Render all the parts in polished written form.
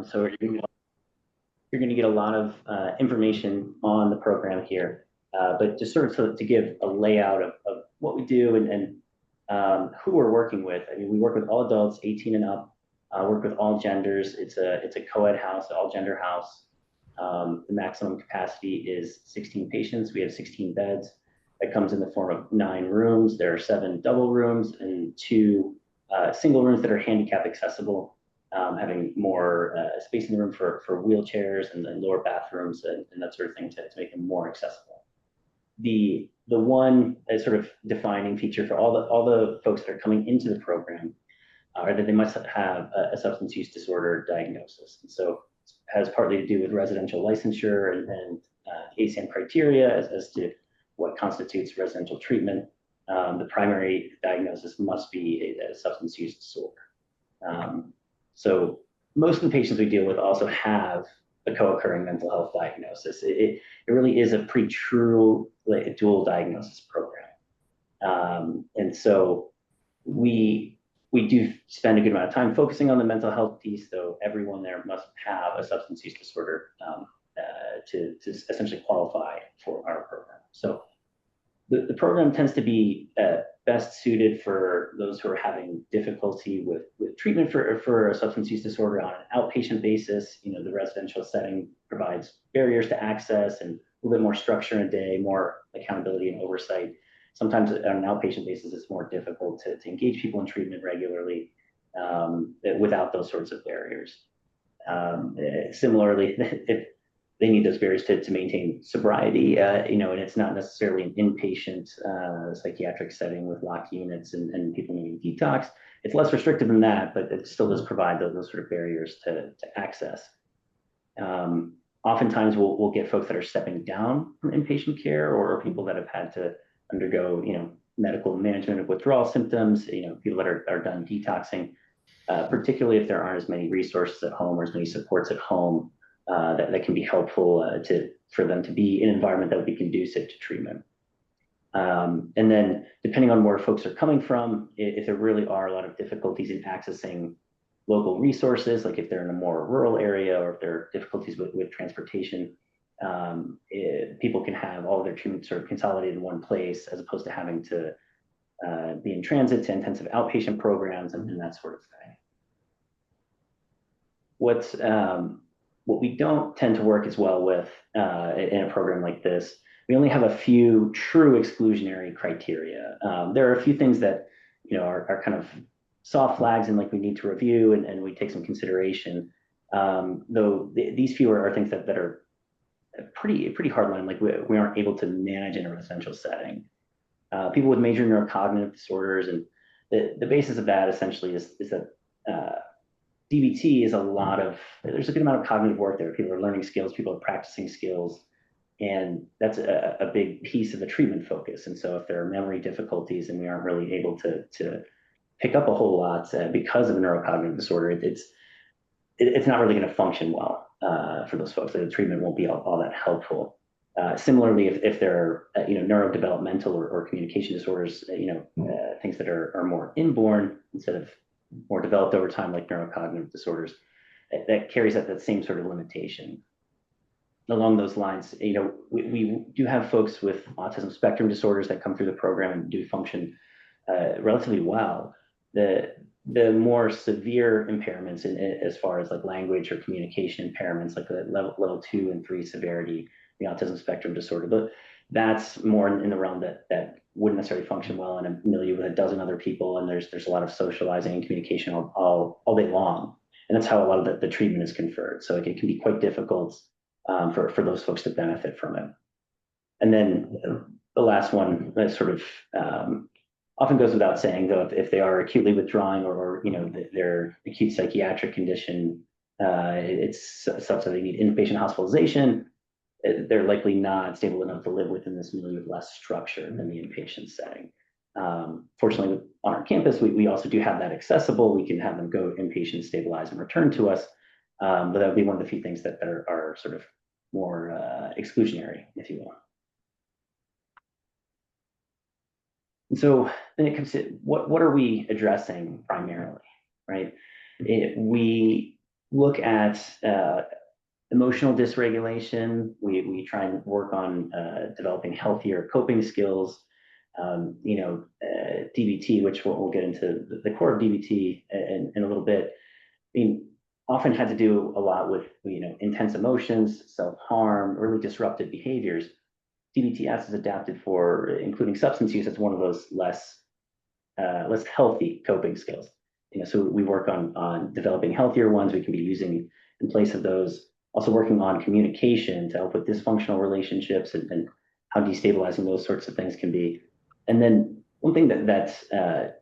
So you're going to get a lot of information on the program here, but just sort of to give a layout of what we do and who we're working with. I mean, we work with all adults, 18 and up. Work with all genders. It's a co-ed house, all gender house. The maximum capacity is 16 patients. We have 16 beds. That comes in the form of 9 rooms. There are 7 double rooms and 2 single rooms that are handicap accessible, having more space in the room for wheelchairs and lower bathrooms and that sort of thing to make them more accessible. The one sort of defining feature for all the folks that are coming into the program are that they must have a substance use disorder diagnosis. And so it has partly to do with residential licensure and ASAM criteria as to what constitutes residential treatment. The primary diagnosis must be a substance use disorder. So most of the patients we deal with also have a co-occurring mental health diagnosis. It really is a pretty true dual diagnosis program. And so we do spend a good amount of time focusing on the mental health piece, though everyone there must have a substance use disorder to essentially qualify for our program. So the program tends to be best suited for those who are having difficulty with treatment for a substance use disorder on an outpatient basis. You know, the residential setting provides barriers to access and a little bit more structure in a day, more accountability and oversight. Sometimes on an outpatient basis, it's more difficult to engage people in treatment regularly without those sorts of barriers. Similarly, if they need those barriers to maintain sobriety, and it's not necessarily an inpatient psychiatric setting with locked units and people needing detox. It's less restrictive than that, but it still does provide those sort of barriers to access. Oftentimes, we'll get folks that are stepping down from inpatient care or people that have had to undergo, medical management of withdrawal symptoms, people that are done detoxing, particularly if there aren't as many resources at home or as many supports at home that can be helpful for them to be in an environment that would be conducive to treatment. And then depending on where folks are coming from, if there really are a lot of difficulties in accessing local resources, like if they're in a more rural area or if there are difficulties with transportation, people can have all of their treatment sort of consolidated in one place as opposed to having to be in transit to intensive outpatient programs and that sort of thing. What we don't tend to work as well with in a program like this, we only have a few true exclusionary criteria. There are a few things that are kind of soft flags and like we need to review and we take some consideration. Though these few are things that are pretty hard line, like we aren't able to manage in a residential setting. People with major neurocognitive disorders, and the basis of that essentially is that DBT is there's a good amount of cognitive work there. People are learning skills, people are practicing skills, and that's a big piece of the treatment focus. And so if there are memory difficulties and we aren't really able to pick up a whole lot because of a neurocognitive disorder, it's not really going to function well for those folks. The treatment won't be all that helpful. Similarly, if there are neurodevelopmental or communication disorders, things that are more inborn instead of more developed over time, like neurocognitive disorders, that carries that same sort of limitation. Along those lines, we do have folks with autism spectrum disorders that come through the program and do function relatively well. The more severe impairments as far as like language or communication impairments, like the level 2 and 3 severity, the autism spectrum disorder, but that's more in the realm that wouldn't necessarily function well in a milieu with a dozen other people, and there's a lot of socializing and communication all day long, and that's how a lot of the treatment is conferred. So it can be quite difficult for those folks to benefit from it. And then the last one that sort of often goes without saying, though, if they are acutely withdrawing or their acute psychiatric condition, it's such that they need inpatient hospitalization, they're likely not stable enough to live within this milieu with less structure than the inpatient setting. Fortunately, on our campus, we also do have that accessible. We can have them go inpatient, stabilize, and return to us. But that would be one of the few things that are sort of more exclusionary, if you will. And so then it comes to what are we addressing primarily, right? We look at emotional dysregulation. We try and work on developing healthier coping skills. DBT, which we'll get into the core of DBT in a little bit. I mean, often had to do a lot with intense emotions, self-harm, really disruptive behaviors. DBT-S is adapted for including substance use as one of those less healthy coping skills. So we work on developing healthier ones we can be using in place of those. Also working on communication to help with dysfunctional relationships and how destabilizing those sorts of things can be. And then one thing that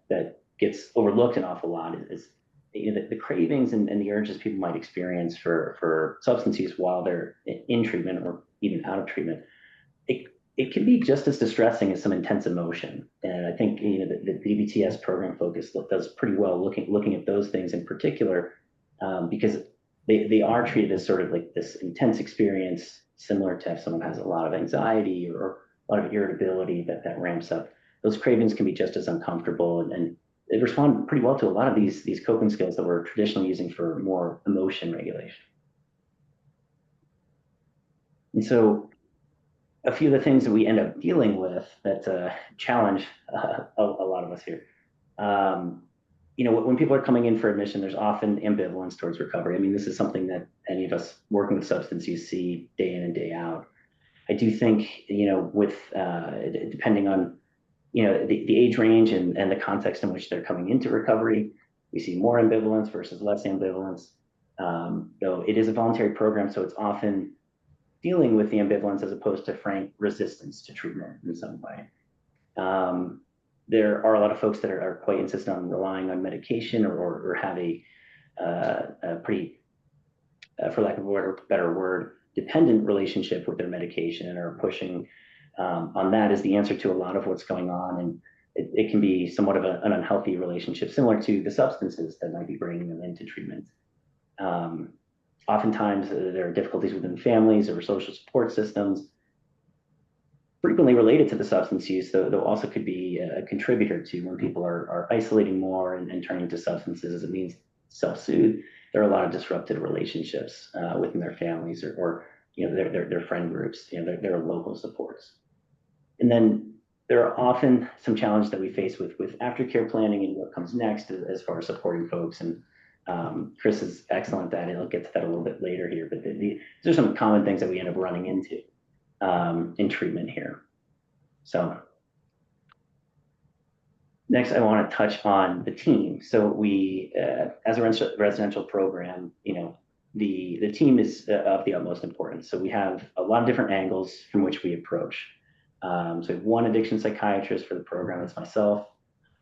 gets overlooked an awful lot is the cravings and the urges people might experience for substance use while they're in treatment or even out of treatment. It can be just as distressing as some intense emotion. And I think the DBT-S program focus does pretty well looking at those things in particular, because they are treated as sort of like this intense experience, similar to if someone has a lot of anxiety or a lot of irritability that ramps up. Those cravings can be just as uncomfortable, and they respond pretty well to a lot of these coping skills that we're traditionally using for more emotion regulation. And so a few of the things that we end up dealing with that challenge a lot of us here. When people are coming in for admission, there's often ambivalence towards recovery. I mean, this is something that any of us working with substance use see day in and day out. I do think, with depending on, the age range and the context in which they're coming into recovery, we see more ambivalence versus less ambivalence. Though it is a voluntary program, so it's often dealing with the ambivalence as opposed to frank resistance to treatment in some way. There are a lot of folks that are quite insistent on relying on medication or have a pretty, for lack of a better word, dependent relationship with their medication and are pushing on that as the answer to a lot of what's going on. And it can be somewhat of an unhealthy relationship, similar to the substances that might be bringing them into treatment. Oftentimes, there are difficulties within families or social support systems, frequently related to the substance use, though also could be a contributor to when people are isolating more and turning to substances as a means to self-soothe. There are a lot of disrupted relationships within their families or their friend groups, their local supports. And then there are often some challenges that we face with aftercare planning and what comes next as far as supporting folks. And Chris is excellent at it. I'll get to that a little bit later here, but these are some common things that we end up running into in treatment here. So next, I want to touch on the team. So we, as a residential program, the team is of the utmost importance. So we have a lot of different angles from which we approach. So we have one addiction psychiatrist for the program. That's myself.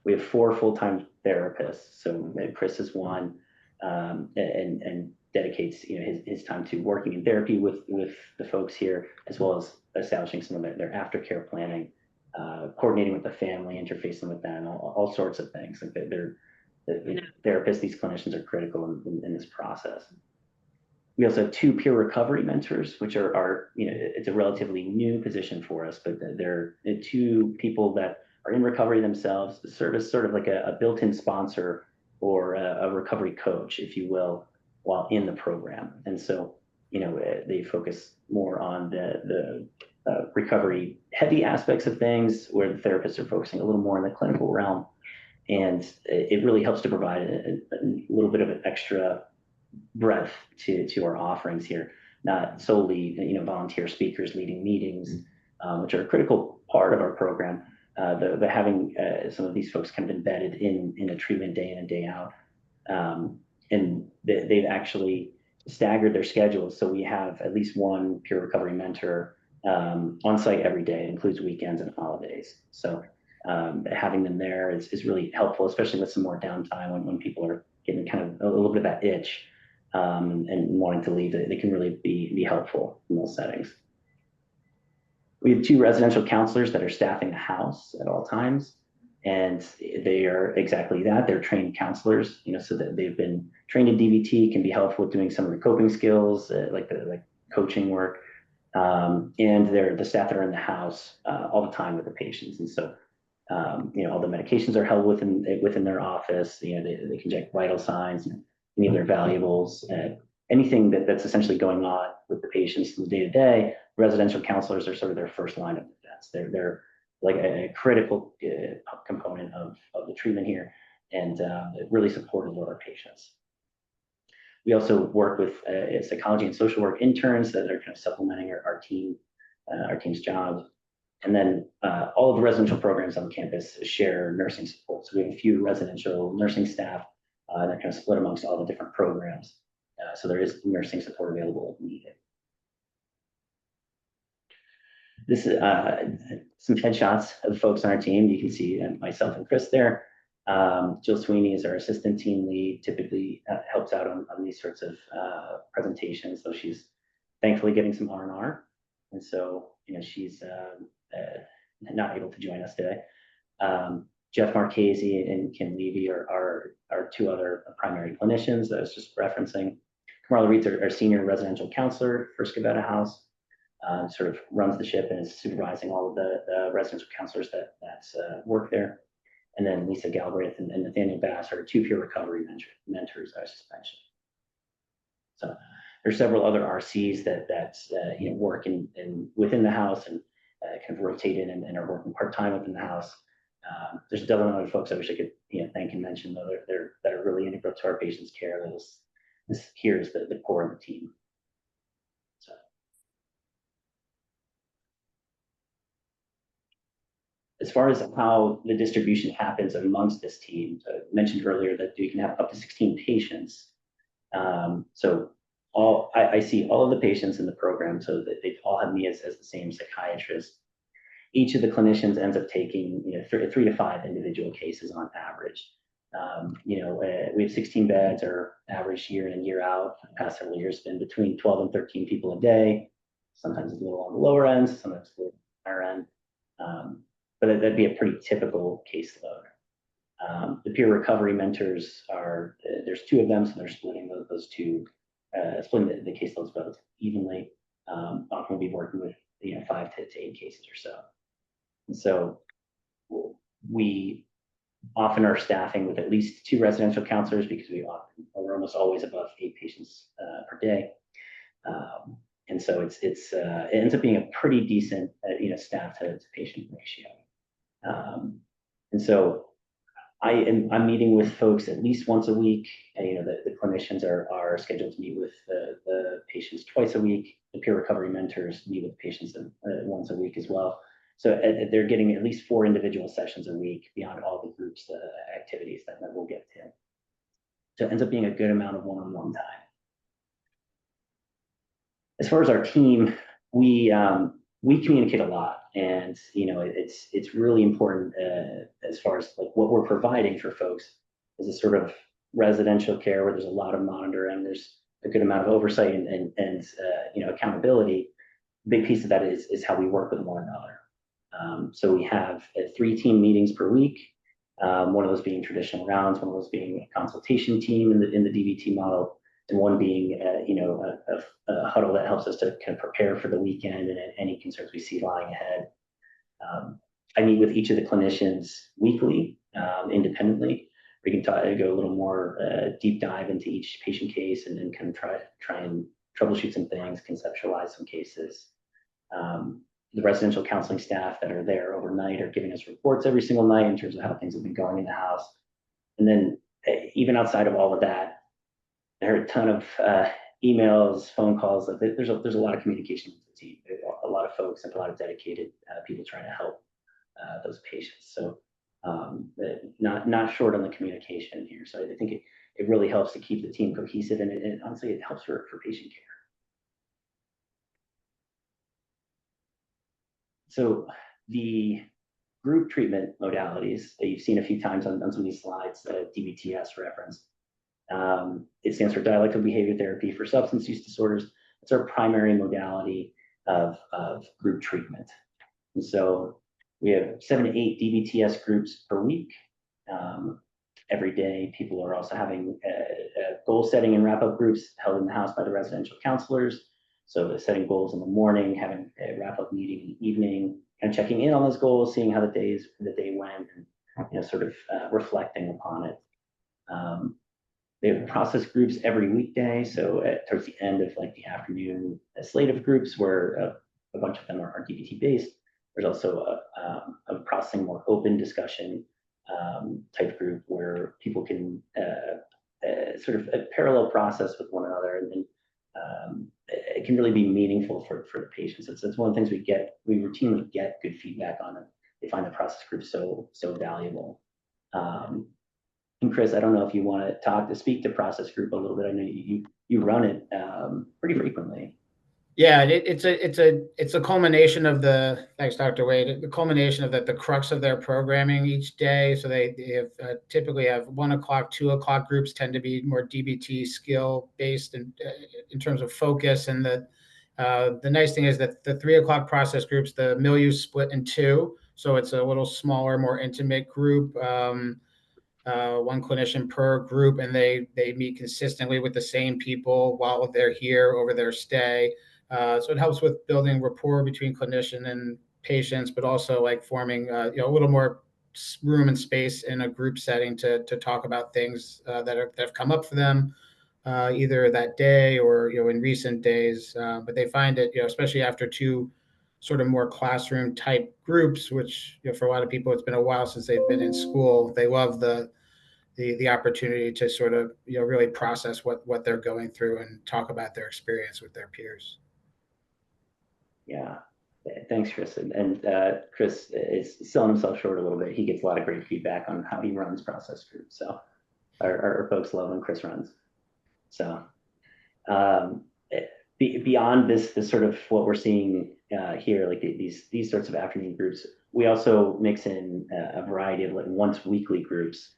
We have 4 full-time therapists. So Chris is one, and dedicates his time to working in therapy with the folks here, as well as establishing some of their aftercare planning, coordinating with the family, interfacing with them, all sorts of things. Like the therapists, these clinicians are critical in this process. We also have 2 peer recovery mentors, which are it's a relatively new position for us, but they're 2 people that are in recovery themselves, serve as sort of like a built-in sponsor or a recovery coach, if you will, while in the program. And so, they focus more on the recovery heavy aspects of things, where the therapists are focusing a little more in the clinical realm. And it really helps to provide a little bit of an extra breadth to our offerings here, not solely volunteer speakers leading meetings, which are a critical part of our program. The having some of these folks kind of embedded in a treatment day in and day out, and they've actually staggered their schedules. So we have at least one peer recovery mentor on site every day. It includes weekends and holidays. So having them there is really helpful, especially with some more downtime when people are getting kind of a little bit of that itch and wanting to leave. They can really be helpful in those settings. We have 2 residential counselors that are staffing the house at all times, and they are exactly that. They're trained counselors, so that they've been trained in DBT, can be helpful with doing some of the coping skills, like coaching work, and they're the staff that are in the house all the time with the patients. And so, all the medications are held within their office. They can check vital signs, any of their valuables, anything that's essentially going on with the patients in the day-to-day. Residential counselors are sort of their first line of defense. They're like a critical component of the treatment here, and really supportive of our patients. We also work with psychology and social work interns that are kind of supplementing our team's jobs. And then all of the residential programs on campus share nursing support. So we have a few residential nursing staff that kind of split amongst all the different programs. So there is nursing support available if needed. This is some headshots of folks on our team. You can see myself and Chris there. Jill Sweeney is our assistant team lead, typically helps out on these sorts of presentations, though she's thankfully getting some R&R. And so, she's not able to join us today. Jeff Marchese and Kim Levy are two other primary clinicians that I was just referencing. Kamala Reeds, our senior residential counselor for Scavetta House, sort of runs the ship and is supervising all of the residential counselors that work there. And then Lisa Galbraith and Nathaniel Bass are two peer recovery mentors I just mentioned. So there's several other RCs that work within the house and kind of rotate in and are working part-time within the house. There's a dozen other folks I wish I could thank and mention, though that are really integral to our patients' care. This here is the core of the team. So. As far as how the distribution happens amongst this team, I mentioned earlier that you can have up to 16 patients. So I see all of the patients in the program, so that they all have me as the same psychiatrist. Each of the clinicians ends up taking 3 to 5 individual cases on average. We have 16 beds. Our average year in and year out for the past several years has been between 12 and 13 people a day. Sometimes it's a little on the lower end, sometimes a little higher end. But that'd be a pretty typical caseload. The peer recovery mentors there's 2 of them, so they're splitting those two, splitting the caseloads relatively evenly. Often we'll be working with 5 to 8 cases or so. And so we often are staffing with at least 2 residential counselors because we're almost always above 8 patients per day. And so it ends up being a pretty decent staff to patient ratio. And so I'm meeting with folks at least once a week. The clinicians are scheduled to meet with the patients twice a week. The peer recovery mentors meet with patients once a week as well. So they're getting at least 4 individual sessions a week beyond all the groups activities that we'll get to. So it ends up being a good amount of one-on-one time. As far as our team, we communicate a lot, and it's really important as far as like what we're providing for folks is a sort of residential care where there's a lot of monitoring and there's a good amount of oversight and accountability. A big piece of that is how we work with one another. So we have 3 team meetings per week. One of those being traditional rounds, one of those being a consultation team in the DBT model, and one being a huddle that helps us to kind of prepare for the weekend and any concerns we see lying ahead. I meet with each of the clinicians weekly, independently. We can go a little more deep dive into each patient case and then kind of try and troubleshoot some things, conceptualize some cases. The residential counseling staff that are there overnight are giving us reports every single night in terms of how things have been going in the house. And then even outside of all of that, there are a ton of emails, phone calls. There's a lot of communication with the team. There's a lot of folks and a lot of dedicated people trying to help those patients. So not short on the communication here. So I think it really helps to keep the team cohesive, and honestly, it helps for patient care. So the group treatment modalities that you've seen a few times on some of these slides, DBT-S reference. It stands for Dialectical Behavior Therapy for substance use disorders. It's our primary modality of group treatment. And so we have 7 to 8 DBT-S groups per week. Every day, people are also having goal setting and wrap-up groups held in the house by the residential counselors. So setting goals in the morning, having a wrap-up meeting in the evening, and checking in on those goals, seeing how the day went, and sort of reflecting upon it. They have process groups every weekday. So towards the end of like the afternoon, a slate of groups where a bunch of them are DBT based. There's also a processing more open discussion type group where people can sort of a parallel process with one another, and it can really be meaningful for the patients. It's one of the things we routinely get good feedback on it. They find the process group so valuable. And Chris, I don't know if you want to speak to process group a little bit. I know you run it pretty frequently. Yeah, it's a culmination of the thanks, Dr. Wade. The culmination of the crux of their programming each day. So they have typically have 1 o'clock, 2 o'clock groups tend to be more DBT skill based in terms of focus. And the nice thing is that the 3 o'clock process groups, the milieu split in two, so it's a little smaller, more intimate group. One clinician per group, and they meet consistently with the same people while they're here over their stay. So it helps with building rapport between clinician and patients, but also like forming a little more room and space in a group setting to talk about things that have come up for them either that day or in recent days. But they find it, especially after two sort of more classroom type groups, which for a lot of people it's been a while since they've been in school. They love the opportunity to sort of really process what they're going through and talk about their experience with their peers. Yeah. Thanks, Chris. And Chris is selling himself short a little bit. He gets a lot of great feedback on how he runs process groups. So our folks love when Chris runs. So um, beyond this sort of what we're seeing here, like these sorts of afternoon groups, we also mix in a variety of like once weekly groups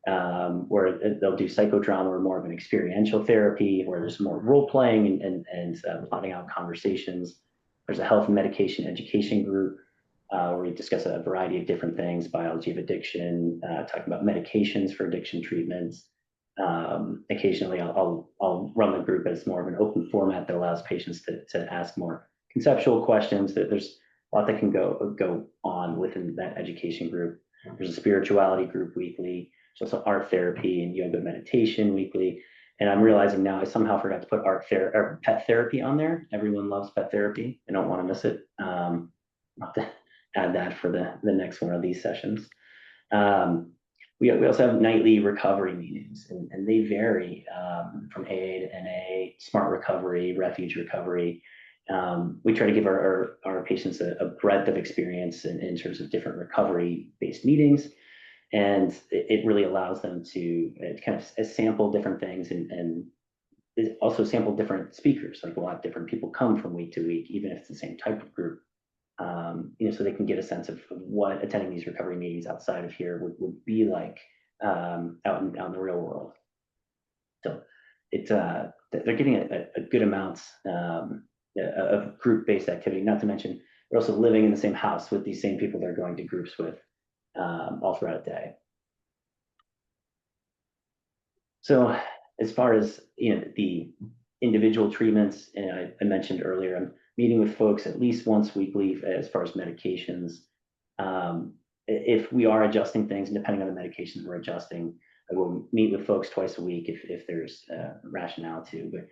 where they'll do psychodrama or more of an experiential therapy, where there's more role playing and plotting out conversations. There's a health and medication education group where we discuss a variety of different things, biology of addiction, talking about medications for addiction treatments. Occasionally, I'll run the group as more of an open format that allows patients to ask more conceptual questions. There's a lot that can go on within that education group. There's a spirituality group weekly. There's also art therapy and yoga meditation weekly. And I'm realizing now I somehow forgot to put pet therapy on there. Everyone loves pet therapy. I don't want to miss it. I'll have to add that for the next one of these sessions. We also have nightly recovery meetings, and they vary from AA to NA, smart recovery, refuge recovery. We try to give our patients a breadth of experience in terms of different recovery-based meetings. And it really allows them to kind of sample different things and also sample different speakers. Like a lot of different people come from week to week, even if it's the same type of group. So they can get a sense of what attending these recovery meetings outside of here would be like out in the real world. So they're getting a good amount of group-based activity. Not to mention they're also living in the same house with these same people they're going to groups with all throughout the day. So as far as the individual treatments, and I mentioned earlier, I'm meeting with folks at least once weekly as far as medications. If we are adjusting things, and depending on the medications we're adjusting, I will meet with folks twice a week if there's rationale to. But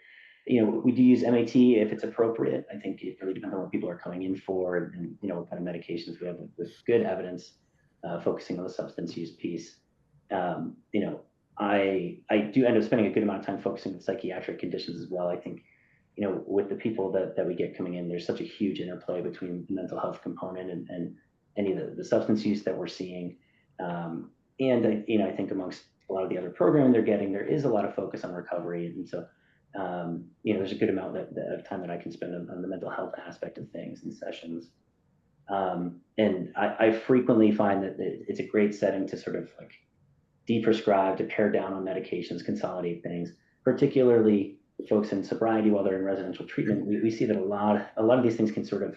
we do use MAT if it's appropriate. I think it really depends on what people are coming in for and what kind of medications we have with good evidence, focusing on the substance use piece. I do end up spending a good amount of time focusing on psychiatric conditions as well. I think, with the people that we get coming in, there's such a huge interplay between the mental health component and any of the substance use that we're seeing. And I think amongst a lot of the other programming they're getting, there is a lot of focus on recovery. And so, there's a good amount of time that I can spend on the mental health aspect of things in sessions. And I frequently find that it's a great setting to sort of like deprescribe, to pare down on medications, consolidate things, particularly folks in sobriety while they're in residential treatment. We see that a lot of these things can sort of,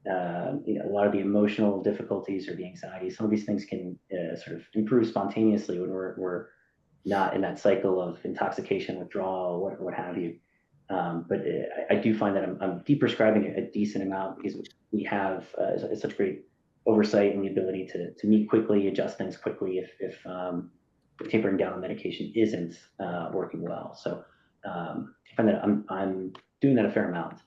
a lot of the emotional difficulties or the anxiety, some of these things can sort of improve spontaneously when we're not in that cycle of intoxication, withdrawal, what have you. But I do find that I'm deprescribing a decent amount because we have such great oversight and the ability to meet quickly, adjust things quickly if tapering down on medication isn't working well. So I find that I'm doing that a fair amount.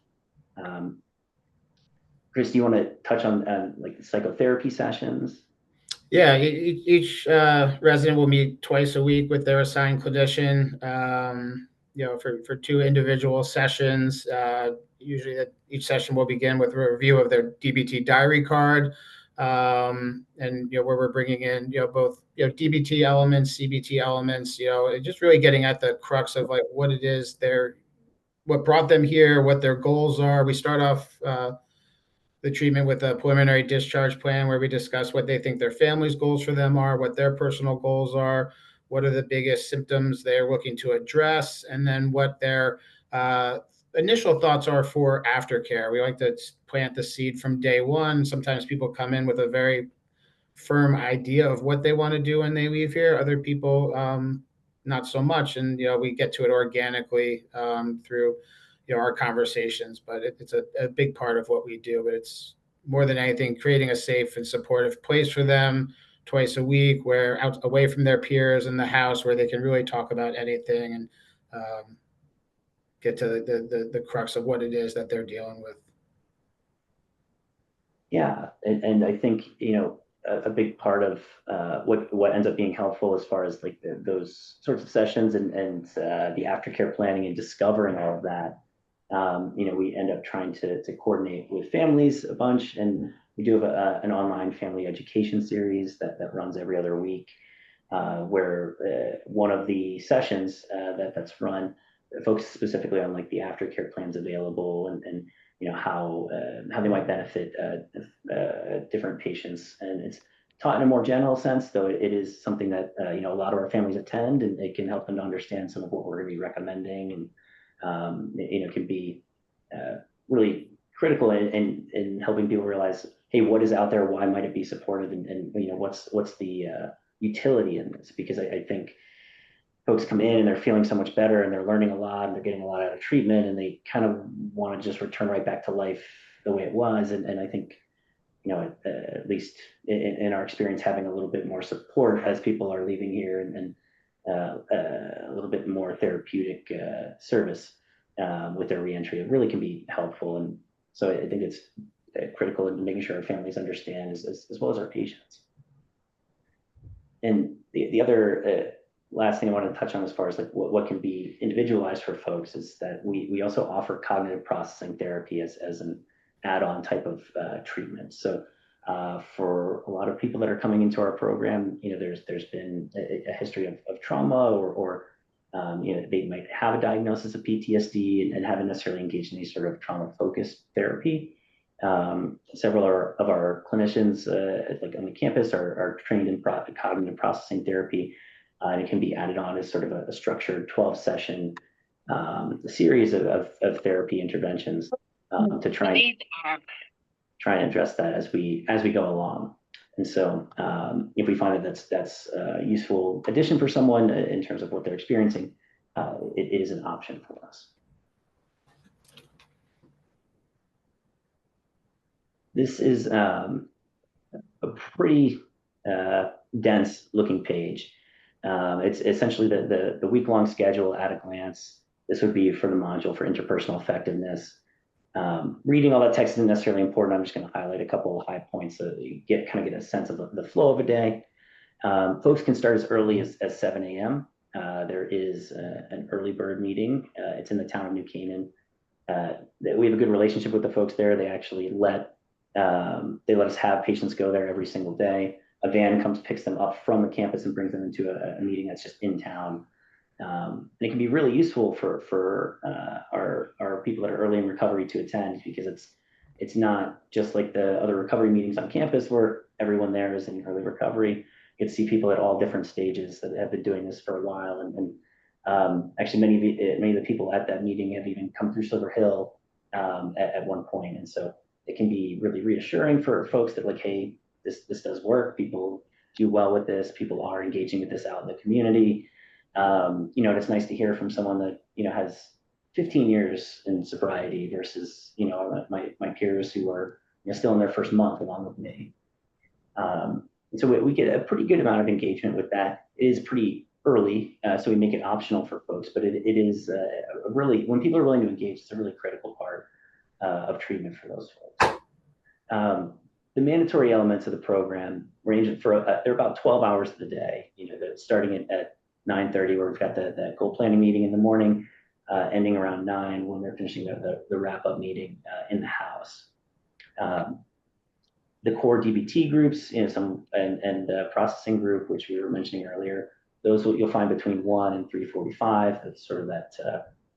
Chris, do you want to touch on like the psychotherapy sessions? Yeah, each resident will meet twice a week with their assigned clinician. For 2 individual sessions. Usually, each session will begin with a review of their DBT diary card, and where we're bringing in both DBT elements, CBT elements. Just really getting at the crux of like what it is what brought them here, what their goals are. We start off the treatment with a preliminary discharge plan where we discuss what they think their family's goals for them are, what their personal goals are, what are the biggest symptoms they're looking to address, and then what their initial thoughts are for aftercare. We like to plant the seed from day one. Sometimes people come in with a very firm idea of what they want to do when they leave here. Other people, not so much, and we get to it organically through our conversations. But it's a big part of what we do. But it's more than anything creating a safe and supportive place for them twice a week, where out away from their peers in the house, where they can really talk about anything and get to the crux of what it is that they're dealing with. Yeah, and I think a big part of what ends up being helpful as far as like those sorts of sessions and the aftercare planning and discovering all of that. We end up trying to coordinate with families a bunch, and we do have an online family education series that runs every other week, where one of the sessions that's run focuses specifically on like the aftercare plans available and how they might benefit different patients, and it's taught in a more general sense, though it is something that a lot of our families attend, and it can help them to understand some of what we're going to be recommending, and can be really critical in helping people realize, hey, what is out there? Why might it be supported? And what's the utility in this? Because I think folks come in and they're feeling so much better and they're learning a lot and they're getting a lot out of treatment and they kind of want to just return right back to life the way it was. And I think, at least in our experience, having a little bit more support as people are leaving here and a little bit more therapeutic service with their reentry, it really can be helpful. And so I think it's critical in making sure our families understand as well as our patients. And the other last thing I want to touch on as far as like what can be individualized for folks is that we also offer cognitive processing therapy as an add-on type of treatment. So for a lot of people that are coming into our program, there's been a history of trauma or they might have a diagnosis of PTSD and haven't necessarily engaged in any sort of trauma-focused therapy. Several of our clinicians, like on the campus, are trained in cognitive processing therapy, and it can be added on as sort of a structured 12-session series of therapy interventions to try and address that as we go along. And so if we find that that's a useful addition for someone in terms of what they're experiencing, it is an option for us. This is a pretty dense looking page. It's essentially the week-long schedule at a glance. This would be for the module for interpersonal effectiveness. Reading all that text isn't necessarily important. I'm just going to highlight a couple of high points so that you get a sense of the flow of a day. Folks can start as early as 7 a.m. There is an early bird meeting. It's in the town of New Canaan. We have a good relationship with the folks there. They actually let us have patients go there every single day. A van comes, picks them up from the campus and brings them into a meeting that's just in town. And it can be really useful for our people that are early in recovery to attend, because it's not just like the other recovery meetings on campus where everyone there is in early recovery. You get to see people at all different stages that have been doing this for a while, and actually many of the people at that meeting have even come through Silver Hill at one point, and so it can be really reassuring for folks that, like, hey, this does work. People do well with this. People are engaging with this out in the community. And it's nice to hear from someone that has 15 years in sobriety versus my peers who are still in their first month along with me. And so we get a pretty good amount of engagement with that. It is pretty early, so we make it optional for folks, but it is really, when people are willing to engage, it's a really critical part of treatment for those folks. The mandatory elements of the program range they're about 12 hours of the day, starting at 9:30, where we've got the goal planning meeting in the morning, ending around 9 when they're finishing the wrap-up meeting in the house. The core DBT groups, and processing group, which we were mentioning earlier, those you'll find between 1 and 3:45. That's sort of that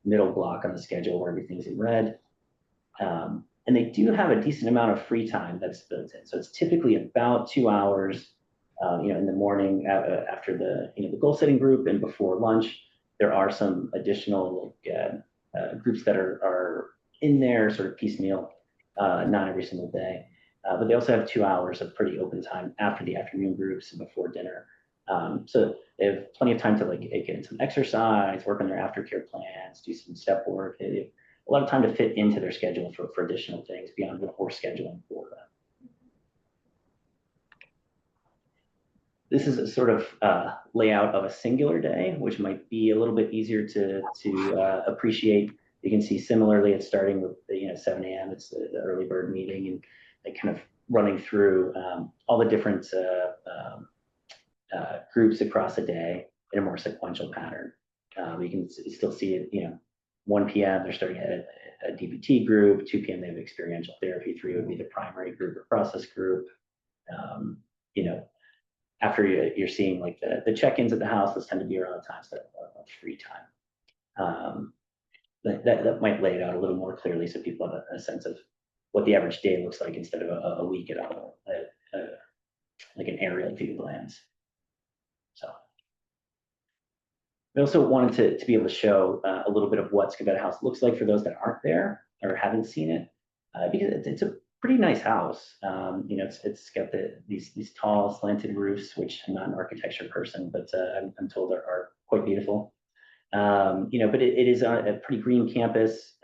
middle block on the schedule where everything's in red. And they do have a decent amount of free time that's built in. So it's typically about 2 hours, in the morning after the goal setting group and before lunch. There are some additional groups that are in there sort of piecemeal, not every single day. But they also have 2 hours of pretty open time after the afternoon groups and before dinner. So they have plenty of time to get in some exercise, work on their aftercare plans, do some step work. They have a lot of time to fit into their schedule for additional things beyond what we're scheduling for them. This is a sort of layout of a singular day, which might be a little bit easier to appreciate. You can see similarly, it's starting with 7 a.m. It's the early bird meeting, and kind of running through all the different groups across the day in a more sequential pattern. You can still see it, 1 p.m. they're starting a DBT group, 2 p.m. they have experiential therapy, 3 would be the primary group or process group. After you're seeing like the check-ins at the house, those tend to be around the times of free time. That might lay it out a little more clearly so people have a sense of what the average day looks like instead of a week at all, like an aerial view lens. So we also wanted to be able to show a little bit of what Scavetta House looks like for those that aren't there or haven't seen it, because it's a pretty nice house. It's got these tall slanted roofs, which I'm not an architecture person, but I'm told are quite beautiful. But it is a pretty green campus.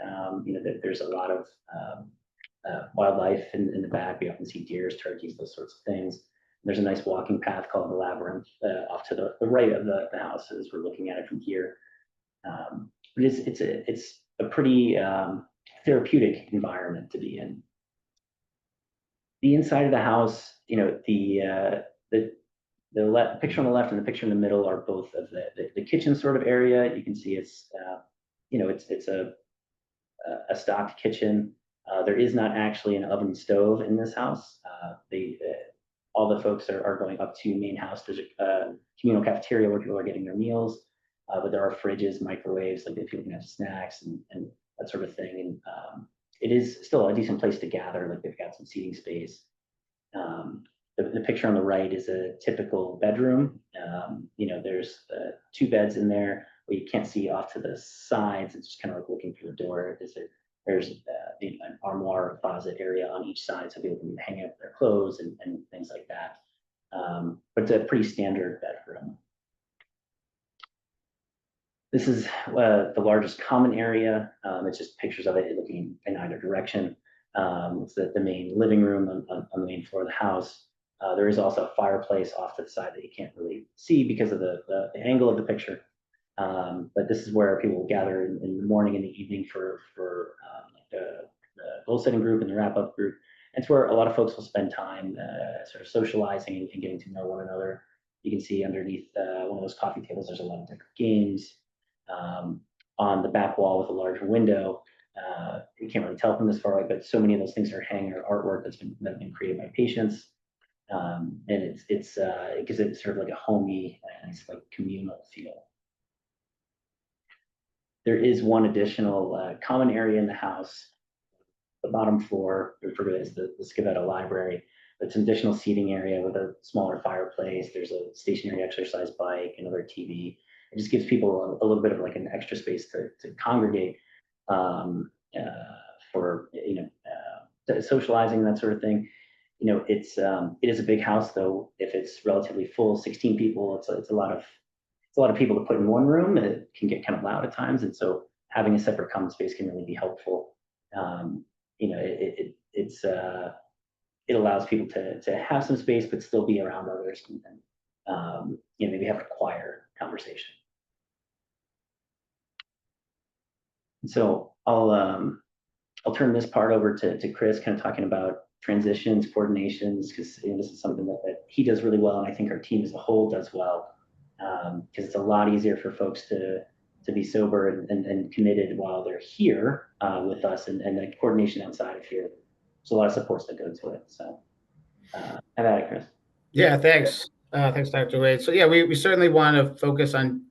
There's a lot of wildlife in the back. We often see deers, turkeys, those sorts of things. There's a nice walking path called the Labyrinth off to the right of the house as we're looking at it from here. But it's a pretty therapeutic environment to be in. The inside of the house, the picture on the left and the picture in the middle are both of the kitchen sort of area. You can see it's a stocked kitchen. There is not actually an oven stove in this house. All the folks are going up to main house. There's a communal cafeteria where people are getting their meals, but there are fridges, microwaves, like if people can have snacks and that sort of thing. And it is still a decent place to gather. Like they've got some seating space. The picture on the right is a typical bedroom. There's 2 beds in there, but you can't see off to the sides. It's just kind of like looking through the door. There's an armoire closet area on each side, so people can hang out their clothes and things like that. But it's a pretty standard bedroom. This is the largest common area. It's just pictures of it looking in either direction. It's the main living room on the main floor of the house. There is also a fireplace off to the side that you can't really see because of the angle of the picture. But this is where people will gather in the morning and the evening for the goal setting group and the wrap up group. It's where a lot of folks will spend time sort of socializing and getting to know one another. You can see underneath one of those coffee tables, there's a lot of different games. On the back wall with a large window, you can't really tell from this far away, but so many of those things are hanging or artwork that's been created by patients. And it gives it sort of like a homey, nice like communal feel. There is one additional common area in the house, the bottom floor, referred to as the Scavetta Library. It's an additional seating area with a smaller fireplace. There's a stationary exercise bike, another TV. It just gives people a little bit of like an extra space to congregate for socializing, that sort of thing. It is a big house though. If it's relatively full, 16 people, it's a lot of people to put in one room. It can get kind of loud at times, and so having a separate common space can really be helpful. it allows people to have some space, but still be around others and maybe have a quieter conversation. So I'll turn this part over to Chris, kind of talking about transitions, coordinations, because this is something that he does really well, and I think our team as a whole does well, because it's a lot easier for folks to be sober and committed while they're here with us, and the coordination outside of here. There's a lot of supports that go to it. So have at it, Chris. Yeah, thanks. Thanks, Dr. Wade. So yeah, we certainly want to focus on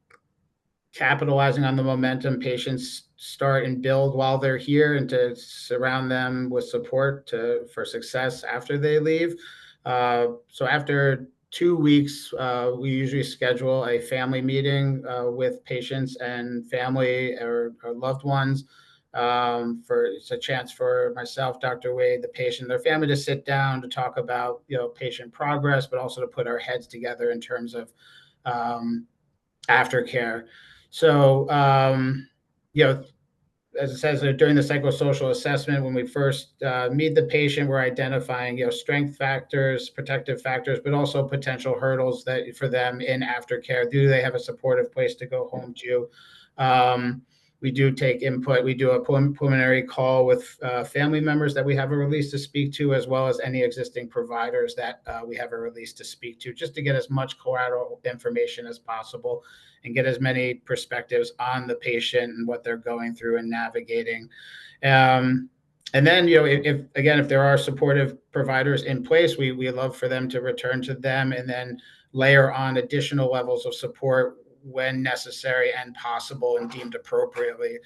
capitalizing on the momentum patients start and build while they're here, and to surround them with support for success after they leave. So after 2 weeks, we usually schedule a family meeting with patients and family or loved ones. It's a chance for myself, Dr. Wade, the patient, their family to sit down to talk about patient progress, but also to put our heads together in terms of aftercare. So, as it says during the psychosocial assessment, when we first meet the patient, we're identifying, strength factors, protective factors, but also potential hurdles that for them in aftercare. Do they have a supportive place to go home to? We do take input. We do a preliminary call with family members that we have a release to speak to, as well as any existing providers that we have a release to speak to, just to get as much collateral information as possible and get as many perspectives on the patient and what they're going through and navigating. And then, if there are supportive providers in place, we love for them to return to them and then layer on additional levels of support when necessary and possible and deemed appropriately.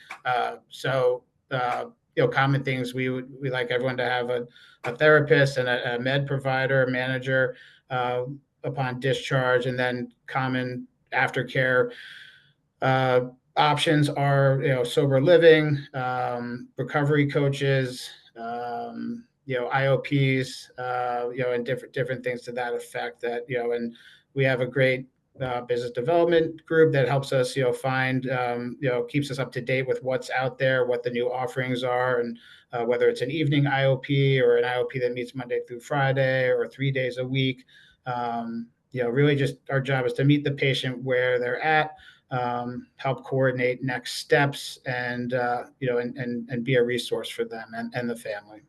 Common things we like everyone to have a therapist and a med provider, manager upon discharge, and then common aftercare options are sober living, recovery coaches, IOPs, and different things to that effect. And we have a great business development group that helps us, find, keeps us up to date with what's out there, what the new offerings are, and whether it's an evening IOP or an IOP that meets Monday through Friday or 3 days a week. Really just our job is to meet the patient where they're at, help coordinate next steps, and be a resource for them and the family.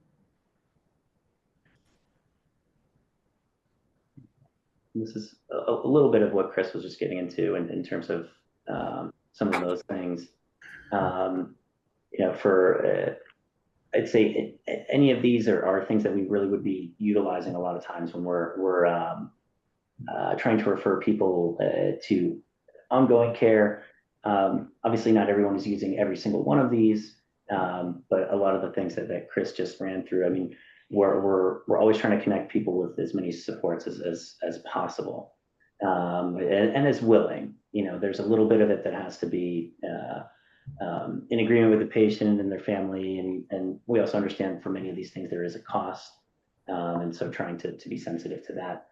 This is a little bit of what Chris was just getting into in terms of some of those things. I'd say any of these are things that we really would be utilizing a lot of times when we're trying to refer people to ongoing care. Obviously, not everyone is using every single one of these, but a lot of the things that Chris just ran through, I mean, we're always trying to connect people with as many supports as possible, and as willing. There's a little bit of it that has to be in agreement with the patient and their family, and we also understand for many of these things there is a cost, and so trying to be sensitive to that.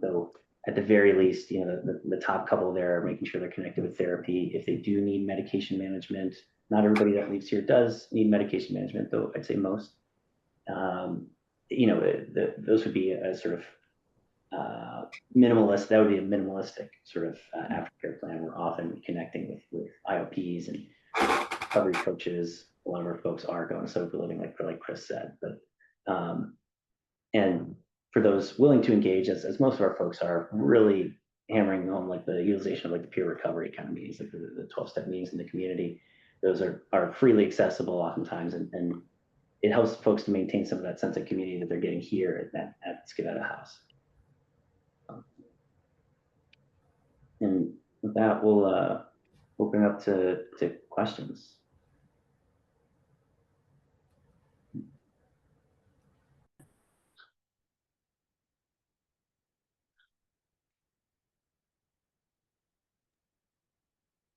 Though at the very least, the top couple there are making sure they're connected with therapy. If they do need medication management, not everybody that leaves here does need medication management, though I'd say most. Those would be a sort of minimalist. That would be a minimalistic sort of aftercare plan. We're often connecting with IOPs and recovery coaches. A lot of our folks are going sober living, like Chris said, but and for those willing to engage, as most of our folks are, really hammering home like the utilization of like the peer recovery kind of meetings, like the 12-step meetings in the community. Those are freely accessible oftentimes, and it helps folks to maintain some of that sense of community that they're getting here at Let's Get Out of House. And with that, we'll open up to questions.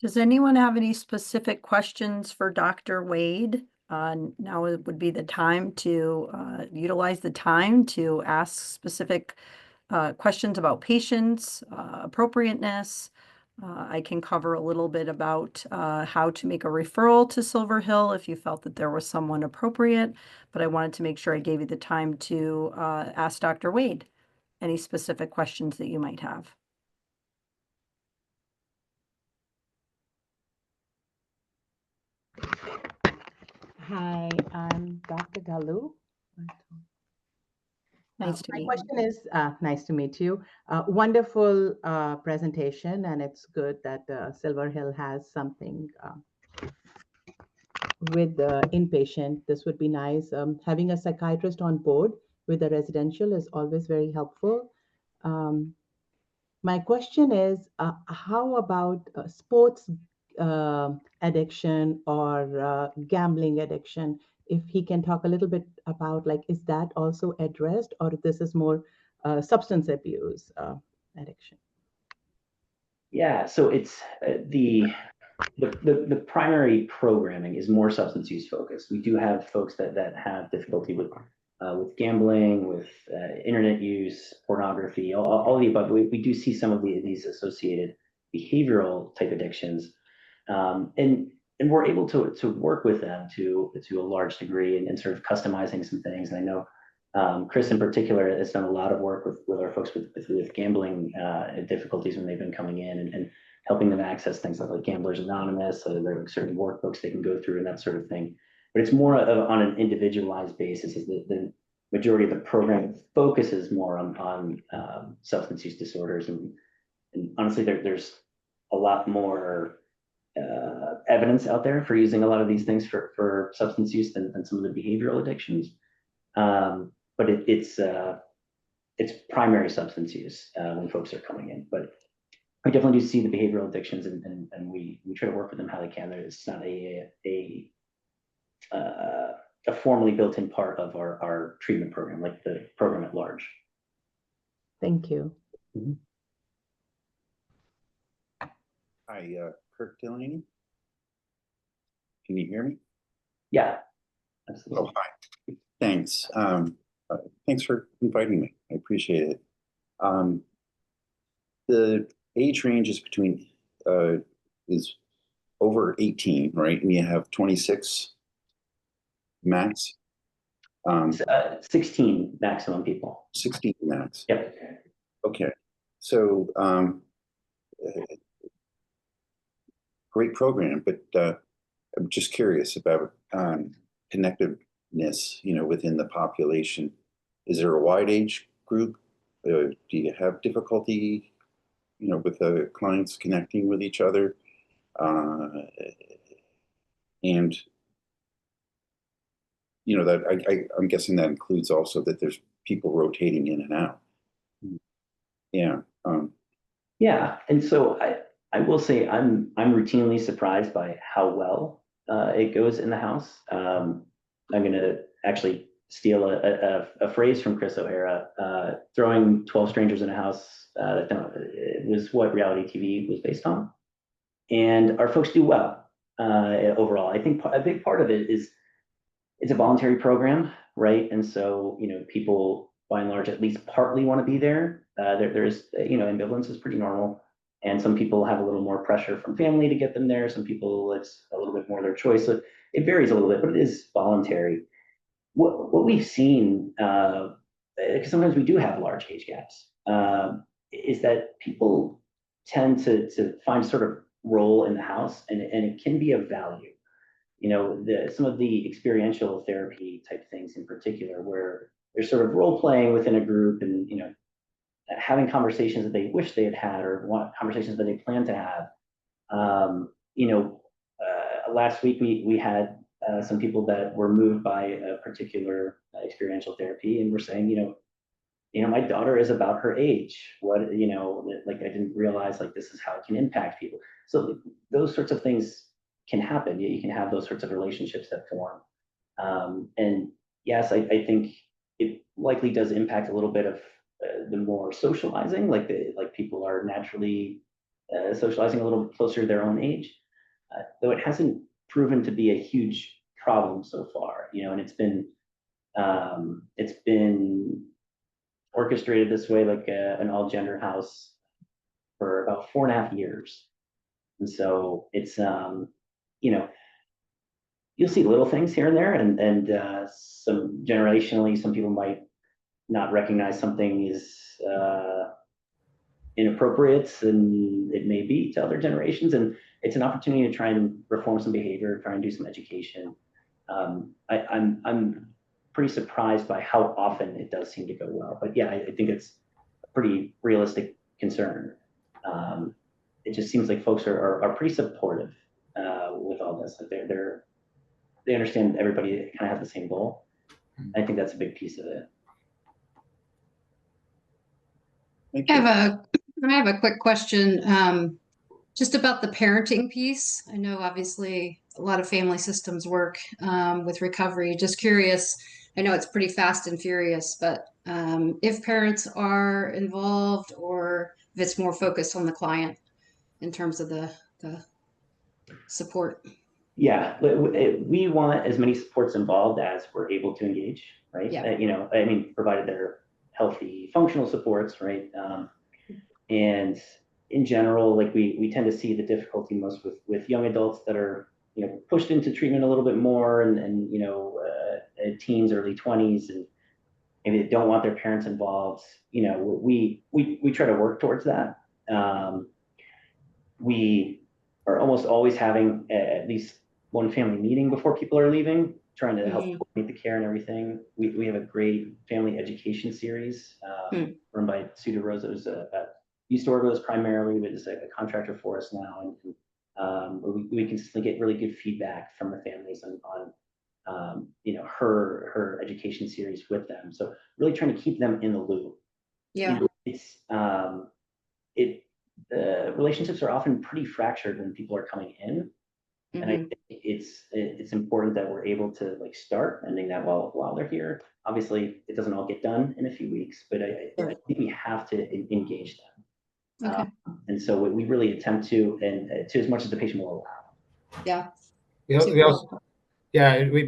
Does anyone have any specific questions for Dr. Wade? Now it would be the time to utilize the time to ask specific questions about patients, appropriateness, I can cover a little bit about how to make a referral to Silver Hill if you felt that there was someone appropriate, but I wanted to make sure I gave you the time to ask Dr. Wade any specific questions that you might have. Hi, I'm Dr. Dalu. Nice to My meet you. question is, nice to meet you. Wonderful presentation, and it's good that Silver Hill has something with the inpatient. This would be nice. Having a psychiatrist on board with the residential is always very helpful. My question is, how about sports addiction or gambling addiction? If he can talk a little bit about, like, is that also addressed, or this is more substance abuse addiction? Yeah, so it's the primary programming is more substance use focused. We do have folks that have difficulty with gambling, with internet use, pornography, all the above. We do see some of these associated behavioral type addictions, and we're able to work with them to a large degree and sort of customizing some things. And I know Chris in particular has done a lot of work with our folks with gambling difficulties when they've been coming in, and helping them access things like Gamblers Anonymous. So there are certain workbooks they can go through and that sort of thing. But it's more on an individualized basis. Is the majority of the program focuses more on substance use disorders, and honestly, there's a lot more evidence out there for using a lot of these things for substance use than some of the behavioral addictions. But it's primary substance use when folks are coming in. But we definitely do see the behavioral addictions, and we try to work with them how they can. It's not a formally built-in part of our treatment program, like the program at large. Thank you. Mm-hmm. Hi, Kirk Delaney. Can you hear me? Yeah, absolutely. Oh, hi. Thanks. Thanks for inviting me. I appreciate it. The age range is between is over 18, right? And you have 26 max. 16 maximum people. 16 max. Yep. Okay. So great program, but I'm just curious about connectiveness, within the population. Is there a wide age group? Do you have difficulty, with the clients connecting with each other? And that I'm guessing that includes also that there's people rotating in and out. Yeah. Yeah, and so I will say I'm routinely surprised by how well it goes in the house. I'm going to actually steal a phrase from Chris O'Hara. Throwing 12 strangers in a house it was what reality TV was based on, and our folks do well overall. I think a big part of it is it's a voluntary program, right? And so people by and large at least partly want to be there. There's ambivalence is pretty normal. And some people have a little more pressure from family to get them there. Some people, it's a little bit more their choice. So it varies a little bit, but it is voluntary. What we've seen, because sometimes we do have large age gaps, is that people tend to find sort of role in the house, and it can be of value. Some of the experiential therapy type things in particular, where there's sort of role playing within a group, and having conversations that they wish they had or conversations that they plan to have. Last week we had some people that were moved by a particular experiential therapy, and were saying, my daughter is about her age. What, like I didn't realize like this is how it can impact people. So those sorts of things can happen. You can have those sorts of relationships that form. And yes, I think it likely does impact a little bit of the more socializing, like people are naturally socializing a little closer to their own age, though it hasn't proven to be a huge problem so far, and it's been orchestrated this way, like an all gender house for about 4.5 years. And so it's, you know, you'll see little things here and there, and some generationally, some people might not recognize something is inappropriate, and it may be to other generations. And it's an opportunity to try and reform some behavior, try and do some education. I'm pretty surprised by how often it does seem to go well. But yeah, I think it's a pretty realistic concern. It just seems like folks are pretty supportive with all this. Like they understand everybody kind of has the same goal. I think that's a big piece of it. Thank you. I have a quick question, just about the parenting piece. I know obviously a lot of family systems work with recovery. Just curious, I know it's pretty fast and furious, but if parents are involved or if it's more focused on the client in terms of the support. Yeah, we want as many supports involved as we're able to engage, right? Yeah. You know, I mean, provided they're healthy, functional supports, right? And in general, like we tend to see the difficulty most with young adults that are, you know, pushed into treatment a little bit more, and you know, teens, early 20s, and maybe they don't want their parents involved. You know, we try to work towards that. We are almost always having at least one family meeting before people are leaving, trying to help coordinate the care and everything. We have a great family education series run by Sue DeRosa, who's used to work with us primarily, but is a contractor for us now. And we consistently get really good feedback from the families on you know, her education series with them. So really trying to keep them in the loop. Yeah. You know, it's the relationships are often pretty fractured when people are coming in. And I think it's important that we're able to like start ending that while they're here. Obviously, it doesn't all get done in a few weeks, but I think we have to engage them. Okay. And so we really attempt to, and to as much as the patient will allow. Yeah.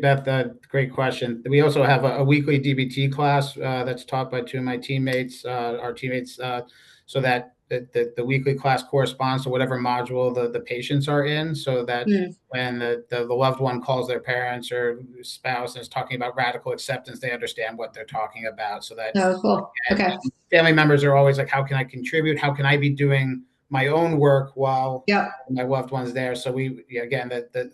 Beth, great question. We also have a weekly DBT class that's taught by two of my teammates, our teammates, so that the weekly class corresponds to whatever module the patients are in, so that when the loved one calls their parents or spouse and is talking about radical acceptance, they understand what they're talking about. So that cool. Okay. Family members are always like, how can I contribute? How can I be doing my own work while my loved one's there? So the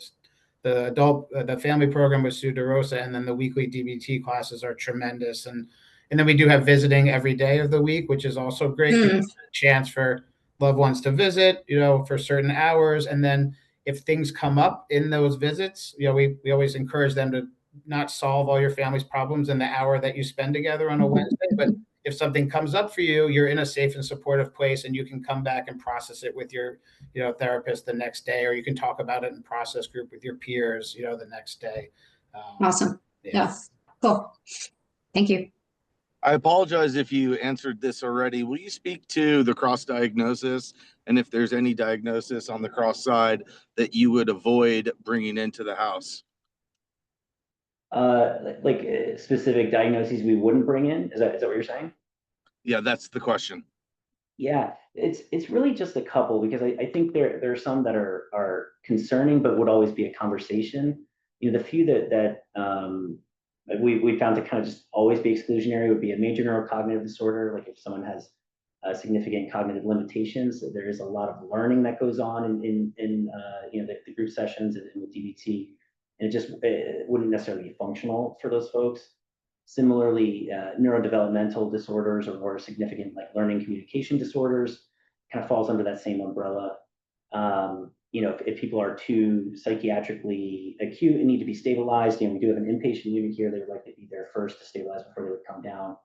family program with Sue DeRosa, and then the weekly DBT classes are tremendous. And then we do have visiting every day of the week, which is also great. It's a chance for loved ones to visit, you know, for certain hours. And then if things come up in those visits, you know, we always encourage them to not solve all your family's problems in the hour that you spend together on a Wednesday, but if something comes up for you, you're in a safe and supportive place, and you can come back and process it with your, you know, therapist the next day, or you can talk about it in process group with your peers, you know, the next day. Awesome. Yeah. Cool. Thank you. I apologize if you answered this already. Will you speak to the cross diagnosis, and if there's any diagnosis on the cross side that you would avoid bringing into the house? Like specific diagnoses we wouldn't bring in? Is that what you're saying? Yeah, that's the question. Yeah, it's really just a couple, because I think there are some that are concerning, but would always be a conversation. You know, the few that we found to kind of just always be exclusionary would be a major neurocognitive disorder. Like if someone has significant cognitive limitations, there is a lot of learning that goes on in you know, the group sessions and with DBT, and it wouldn't necessarily be functional for those folks. Similarly, neurodevelopmental disorders or more significant like learning communication disorders kind of falls under that same umbrella. You know, if people are too psychiatrically acute and need to be stabilized, you know, we do have an inpatient unit here. They would like to be there first to stabilize before they would come down.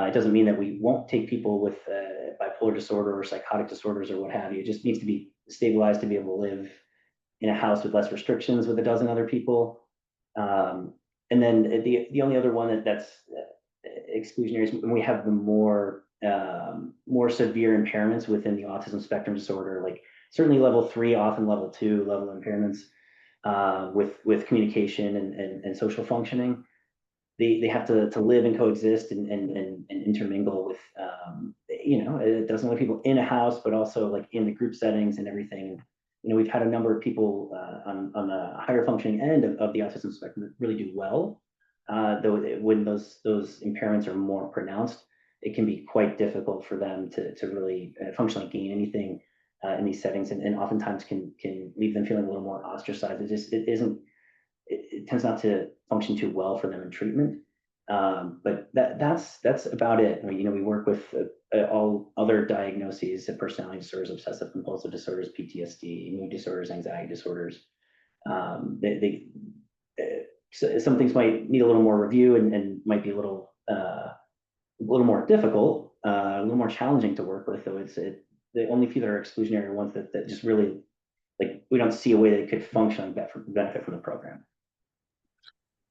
It doesn't mean that we won't take people with bipolar disorder or psychotic disorders or what have you. It just needs to be stabilized to be able to live in a house with less restrictions with a dozen other people. And then the only other one that's exclusionary is when we have the more severe impairments within the autism spectrum disorder, like certainly level 3, often level 2 level impairments with communication and social functioning. They have to live and coexist and intermingle with it doesn't let people in a house, but also like in the group settings and everything. We've had a number of people on the higher functioning end of the autism spectrum that really do well. Though when those impairments are more pronounced, it can be quite difficult for them to really functionally gain anything in these settings, and oftentimes can leave them feeling a little more ostracized. It tends not to function too well for them in treatment. But that's about it. We work with all other diagnoses of personality disorders, obsessive compulsive disorders, PTSD, mood disorders, anxiety disorders. So some things might need a little more review and might be a little more difficult, a little more challenging to work with. Though the only few that are exclusionary are ones that just really, like, we don't see a way that it could function and benefit from the program.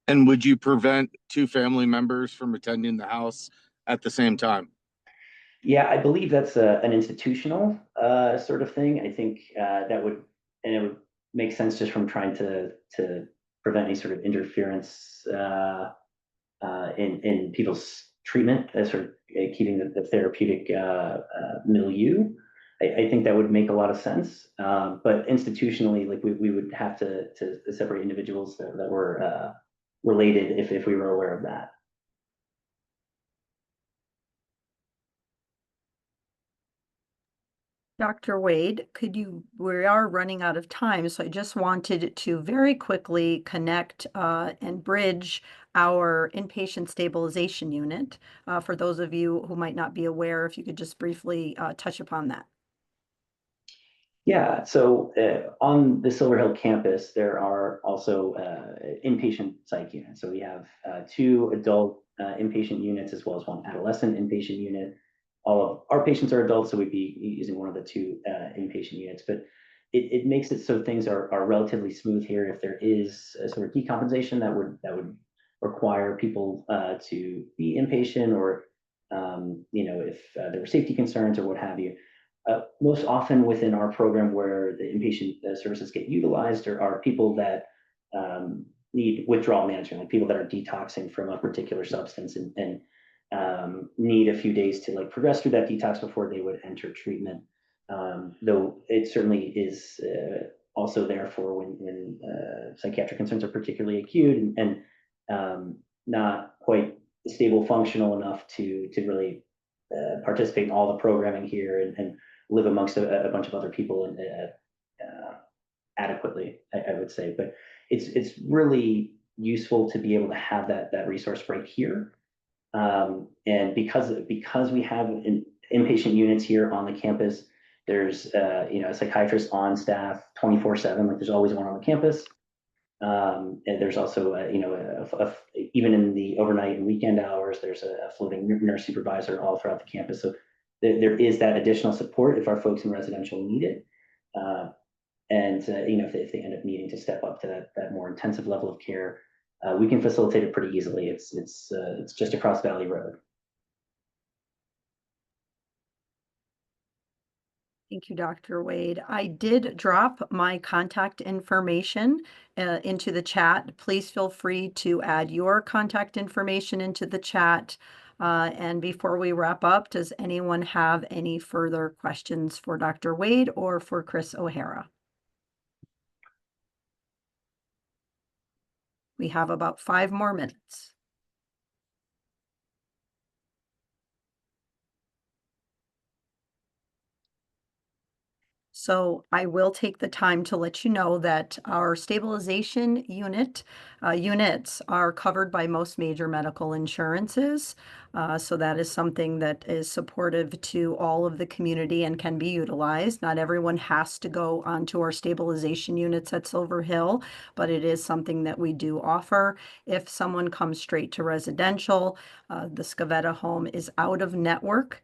And would you prevent two family members from attending the house at the same time? Yeah, I believe that's an institutional sort of thing. I think it would make sense just from trying to prevent any sort of interference in people's treatment, sort of keeping the therapeutic milieu. I think that would make a lot of sense. But institutionally, like we would have to separate individuals that were related if we were aware of that. Dr. Wade, we are running out of time, so I just wanted to very quickly connect and bridge our inpatient stabilization unit. For those of you who might not be aware, if you could just briefly touch upon that. Yeah, so on the Silver Hill campus, there are also inpatient psych units. So we have 2 adult inpatient units as well as 1 adolescent inpatient unit. All of our patients are adults, so we'd be using one of the 2 inpatient units. But it makes it so things are relatively smooth here. If there is a sort of decompensation that would require people to be inpatient, or if there were safety concerns or what have you. Most often within our program where the inpatient services get utilized are people that need withdrawal management, like people that are detoxing from a particular substance and need a few days to like progress through that detox before they would enter treatment. Though it certainly is also there for when psychiatric concerns are particularly acute and not quite stable, functional enough to really participate in all the programming here and live amongst a bunch of other people adequately, I would say. But it's really useful to be able to have that resource right here. And because we have inpatient units here on the campus, there's a psychiatrist on staff 24/7. Like there's always one on the campus. And there's also even in the overnight and weekend hours, there's a floating nurse supervisor all throughout the campus. So there is that additional support if our folks in residential need it. If they end up needing to step up to that more intensive level of care, we can facilitate it pretty easily. It's just across Valley Road. Thank you, Dr. Wade. I did drop my contact information into the chat. Please feel free to add your contact information into the chat. And before we wrap up, does anyone have any further questions for Dr. Wade or for Chris O'Hara? We have about 5 more minutes. So I will take the time to let you know that our stabilization units are covered by most major medical insurances. So that is something that is supportive to all of the community and can be utilized. Not everyone has to go onto our stabilization units at Silver Hill, but it is something that we do offer. If someone comes straight to residential, the Scavetta home is out of network.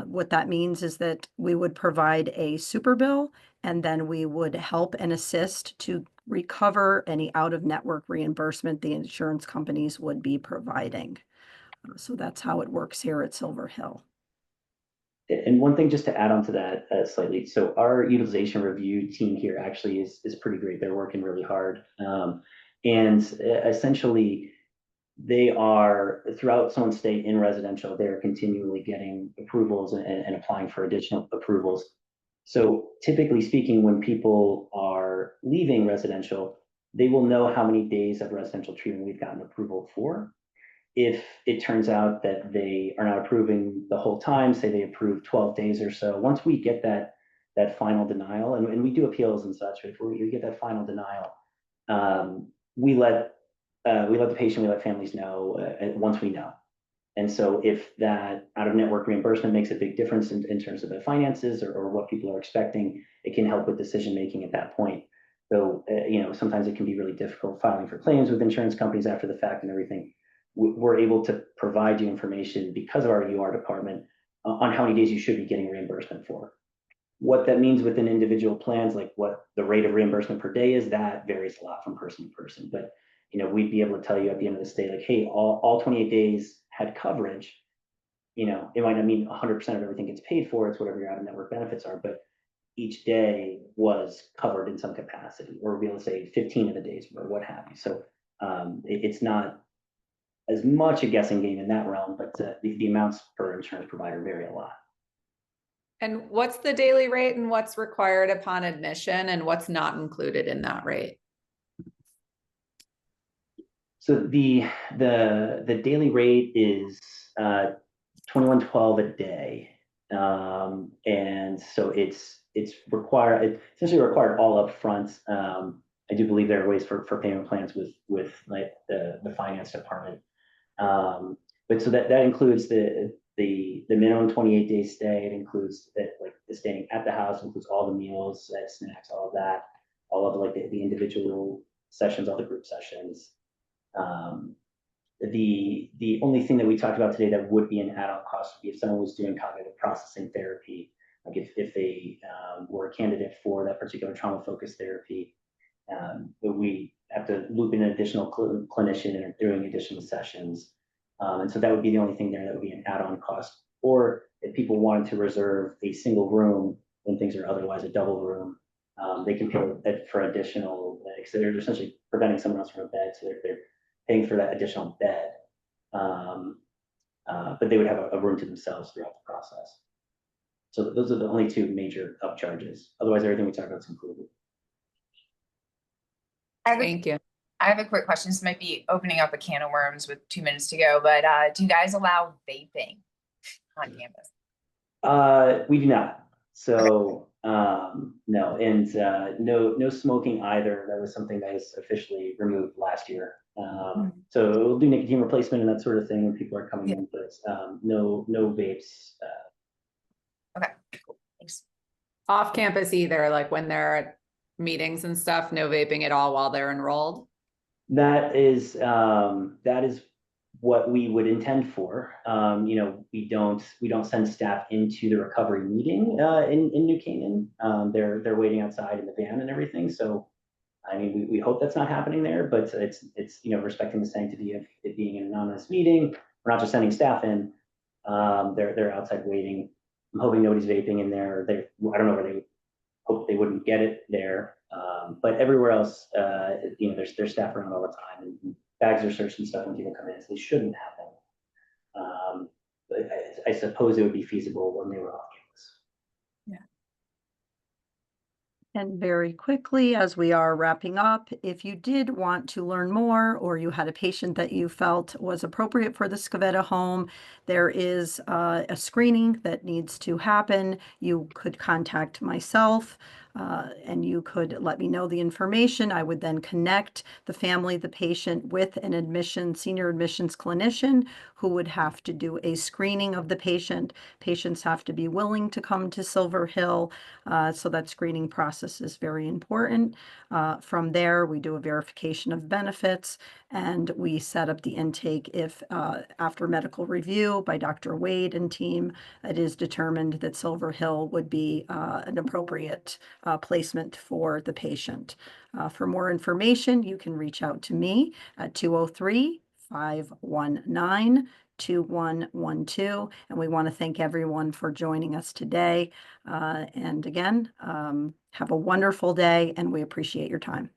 What that means is that we would provide a super bill, and then we would help and assist to recover any out-of-network reimbursement the insurance companies would be providing. So that's how it works here at Silver Hill. And one thing just to add on to that slightly, so our utilization review team here actually is pretty great. They're working really hard. And essentially, they are, throughout someone's stay in residential, they are continually getting approvals and applying for additional approvals. So typically speaking, when people are leaving residential, they will know how many days of residential treatment we've gotten approval for. If it turns out that they are not approving the whole time, say they approve 12 days or so, once we get that final denial, and we do appeals and such, if we get that final denial, we let the patient, we let families know once we know. And so if that out-of-network reimbursement makes a big difference in terms of the finances or what people are expecting, it can help with decision-making at that point. So, sometimes it can be really difficult filing for claims with insurance companies after the fact and everything. We're able to provide you information because of our UR department on how many days you should be getting reimbursement for. What that means within individual plans, like what the rate of reimbursement per day is, that varies a lot from person to person. But we'd be able to tell you at the end of the day, like, hey, all 28 days had coverage. It might not mean 100% of everything gets paid for. It's whatever your out-of-network benefits are, but each day was covered in some capacity, or we'll be able to say 15 of the days or what have you. So it's not as much a guessing game in that realm, but the amounts per insurance provider vary a lot. And what's the daily rate and what's required upon admission and what's not included in that rate? So the daily rate is $21.12 a day, and so it's essentially required all up front. I do believe there are ways for payment plans with like the finance department, but so that includes the minimum 28-day stay. It includes the staying at the house, includes all the meals, snacks, all of that, all of like the individual sessions, all the group sessions. The only thing that we talked about today that would be an add-on cost would be if someone was doing cognitive processing therapy, like if they were a candidate for that particular trauma-focused therapy, but we have to loop in an additional clinician and doing additional sessions. And so that would be the only thing there that would be an add-on cost. Or if people wanted to reserve a single room when things are otherwise a double room, they can pay for additional, because they're essentially preventing someone else from a bed, so they're paying for that additional bed, but they would have a room to themselves throughout the process. So those are the only two major upcharges. Otherwise, everything we talked about is included. Thank you. I have a quick question. This might be opening up a can of worms with 2 minutes to go, but do you guys allow vaping on campus? We do not. So no, and no smoking either. That was something that was officially removed last year. So we'll do nicotine replacement and that sort of thing when people are coming in, but no vapes. Okay, cool. Thanks. Off campus either, like when they're at meetings and stuff, no vaping at all while they're enrolled? That is what we would intend for. We don't send staff into the recovery meeting in New Canaan. They're waiting outside in the van and everything. So I mean, we hope that's not happening there, but it's respecting the sanctity of it being an anonymous meeting. We're not just sending staff in. They're outside waiting. I'm hoping nobody's vaping in there. I don't know where they would hope they wouldn't get it there. But everywhere else, there's staff around all the time, and bags are searched and stuff when people come in, so they shouldn't happen. But I suppose it would be feasible when they were off campus. And very quickly, as we are wrapping up, if you did want to learn more or you had a patient that you felt was appropriate for the Scavetta home, there is a screening that needs to happen. You could contact myself and you could let me know the information. I would then connect the family, the patient with an senior admissions clinician who would have to do a screening of the patient. Patients have to be willing to come to Silver Hill, so that screening process is very important. From there, we do a verification of benefits and we set up the intake if after medical review by Dr. Wade and team, it is determined that Silver Hill would be an appropriate placement for the patient. For more information, you can reach out to me at 203-519-2112. And we want to thank everyone for joining us today. And again, have a wonderful day and we appreciate your time.